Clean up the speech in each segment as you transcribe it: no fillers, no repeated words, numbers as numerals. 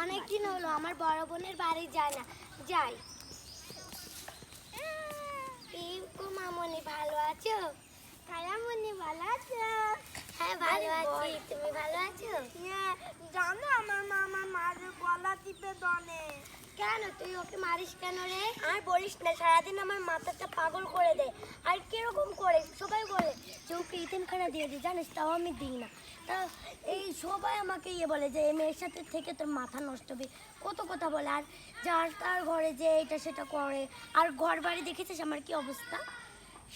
অনেকদিন হলো আমার বড় বোনের বাড়ি যায় না, যাই। এই মামনি ভালো আছো? খালামনি ভালো আছো? হ্যাঁ ভালো আছি, তুমি ভালো আছো? হ্যাঁ, জানো আমার মামা মাঝে গলা টিপে দনে। কেন তুই ওকে মারিস কেন রে? আর বলিস না, সারাদিন আমার মাথাটা পাগল করে দেয়। আর কিরকম করে সবাই বলে যে ওকে ইতিমখানা দিয়ে দিই, জানিস, তাও আমি দিই না। তা এই সবাই আমাকে বলে যে এই মেয়ের সাথে থেকে তোর মাথা নষ্ট হবে, কত কথা বলে। আর যার তার ঘরে যে এটা সেটা করে। আর ঘর বাড়ি দেখেছিস আমার কি অবস্থা?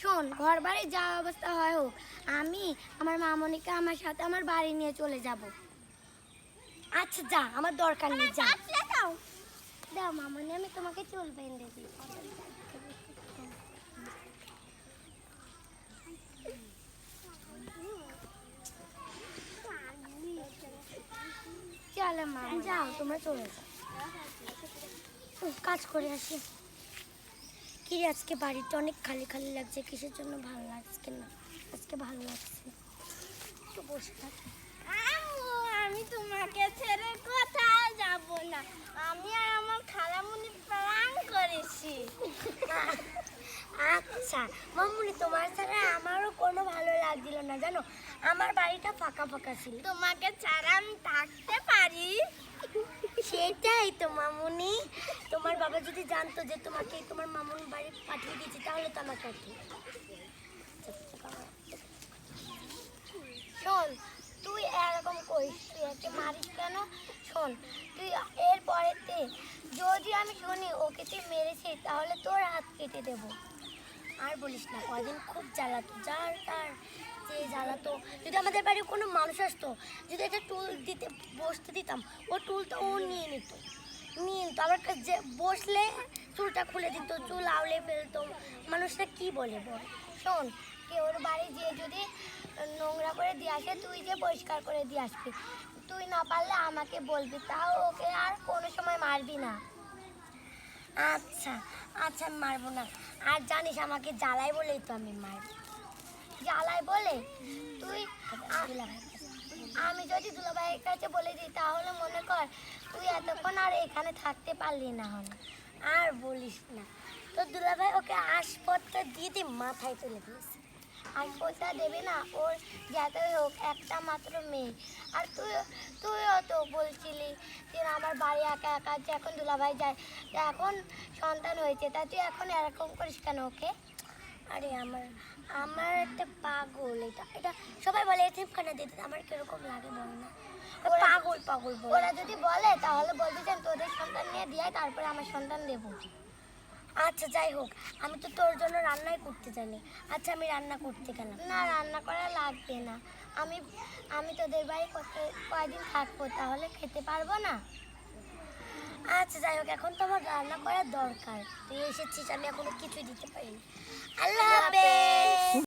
শোন, ঘর বাড়ি যা অবস্থা হয় হোক, আমি আমার মামনিকে আমার সাথে আমার বাড়ি নিয়ে চলে যাব। আচ্ছা যা, আমার দরকার নেই, যা। দাও মামনি, আমি তোমাকে চুল বেঁধে দিই। চলো মা, যাও, তোমরা চলে যাও। কাজ করে আসি। কি রে, আজকে বাড়িটা অনেক খালি খালি লাগছে, কিসের জন্য? ভালো লাগছে না, আজকে ভালো লাগছে। একটু বসে থাকি। আমি তোমাকে ছেড়ে কোথাও যাব না। আমি আর আমার খালামুনি প্ল্যান করেছি। আচ্ছা মামুনি, তোমার ছাড়া আমারও কোনো ভালো লাগছিল না, জানো, আমার বাড়িটা ফাঁকা ফাঁকা ছিল। তোমাকে ছাড়া আমি থাকতে পারি? সেটাই তো মামুনি, তোমার বাবা যদি জানতো যে তোমাকে তোমার মামুন বাড়ি পাঠিয়ে দিয়েছে, তাহলে তো আমাকে আর কি। শোন, তুই এরকম করিস, তুই একে মারিস কেন? শোন, তুই এর পরেতে যদি আমি শুনি ওকে তুই মেরেছিস, তাহলে তোর হাত কেটে দেবো। আর বলিস না, কদিন খুব জ্বালাতো, যার তার যে জ্বালাতো। যদি আমাদের বাড়ি কোনো মানুষ আসতো, যদি একটা টুল দিতে বসতে দিতাম, ও টুলটা ও নিয়ে নিত। আবার যে বসলে চুলটা খুলে দিত, চুল আউলে ফেলতো। মানুষটা কি বলে বল? শোন, ওর বাড়ি যেয়ে যদি নোংরা করে দিয়ে আসে, তুই যে পরিষ্কার করে দিয়ে আসবি। তুই না পারলে আমাকে বলবি, তাও ওকে আর কোনো সময় মারবি না। আচ্ছা আচ্ছা, আমি মারবো না। আর জানিস, আমাকে জ্বালাই বলেই তো আমি মারবো। জ্বালাই বলে তুই আমি যদি দুলাভাইয়ের কাছে বলে দিই, তাহলে মনে কর তুই এতক্ষণ আর এখানে থাকতে পারলি না। হলো আর বলিস না, তো দুলাভাই ওকে আসপত্রটা দিয়ে দিয়ে মাথায় তুলে দিয়েছে। আসপত্রটা দেবে না, ওর যাতে হোক, একটা মাত্র মেয়ে। আর তুইও তো বলছিলি যে আমার বাড়ি একা একা, যে এখন দুলাভাই যায়, এখন সন্তান হয়েছে, তা তুই এখন এরকম করিস কেন ওকে? আরে আমার আমার একটা পাগল, এটা সবাই বলে এতিমখানা দিতে, আমার কিরকম লাগে বল না? পাগল পাগল বলে। ওরা যদি বলে তাহলে বলতে চান তোদের সন্তান নিয়ে দিয়ে তারপরে আমার সন্তান দেব। আচ্ছা যাই হোক, আমি তো তোর জন্য রান্নাই করতে জানি। আচ্ছা আমি রান্না করতে গেলাম। না, রান্না করা লাগবে না। আমি আমি তোদের বাড়ি কয়দিন থাকবো, তাহলে খেতে পারবো না? আচ্ছা যাই হোক, এখন তো আমার রান্না করার দরকার। তুই এসেছিস, আমি এখনো কিছুই দিতে পারিনি। আল্লাহ হাফেজ।